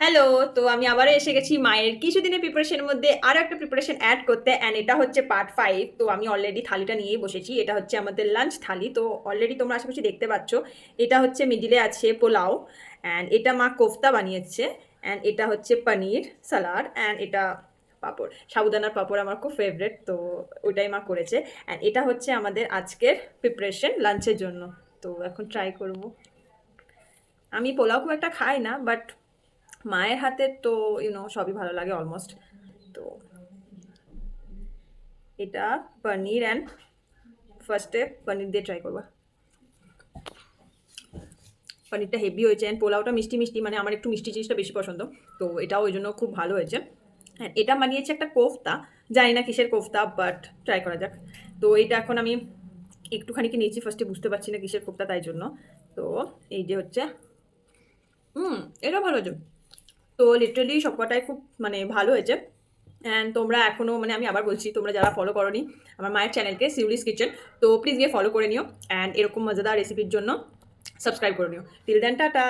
Hello. তো আমি আবারও এসে গেছি মায়ের কিছুদিনের প্রিপারেশনের মধ্যে আরও একটা প্রিপারেশন অ্যাড করতে, অ্যান্ড এটা হচ্ছে পার্ট 5। তো আমি অলরেডি থালিটা নিয়েই বসেছি। এটা হচ্ছে আমাদের লাঞ্চ থালি। তো অলরেডি তোমরা আশেপাশে দেখতে পাচ্ছ। এটা হচ্ছে মিডিলে আছে পোলাও, অ্যান্ড এটা মা কোফতা বানিয়েছে, অ্যান্ড এটা হচ্ছে পনির সালাড, অ্যান্ড এটা পাঁপড়, সাবুদানার পাঁপড় আমার খুব ফেভারেট, তো ওটাই মা করেছে। অ্যান্ড এটা হচ্ছে আমাদের আজকের প্রিপারেশন লাঞ্চের জন্য। তো এখন ট্রাই করবো। আমি পোলাও খুব একটা খাই না, বাট মায়ের হাতের তো সবই ভালো লাগে অলমোস্ট। তো এটা পনির, অ্যান্ড ফার্স্টে পনির দিয়ে ট্রাই করবো। পনিরটা হেভি হয়েছে, অ্যান্ড পোলাওটা মিষ্টি মিষ্টি, মানে আমার একটু মিষ্টি জিনিসটা বেশি পছন্দ। তো এটাও ওই জন্য খুব ভালো হয়েছে। হ্যাঁ, এটা বানিয়েছে একটা কোফতা, জানি না কিসের কোফতা, বাট ট্রাই করা যাক। তো এটা এখন আমি একটুখানি কি নিয়েছি, ফার্স্টে বুঝতে পারছি না কিসের কোফতা, তাই জন্য। তো এই যে হচ্ছে, হুম, এটা ভালো হয়েছে। তো লিটারালি সবকটাই খুব মানে ভালো হয়েছে। অ্যান্ড তোমরা এখনও, মানে আমি আবার বলছি, তোমরা যারা ফলো করোনি আমার মায়ের চ্যানেলকে শিউলিস কিচেন, তো প্লিজ গিয়ে ফলো করে নিও, অ্যান্ড এরকম মজাদার রেসিপির জন্য সাবস্ক্রাইব করে নিও। Till then tata.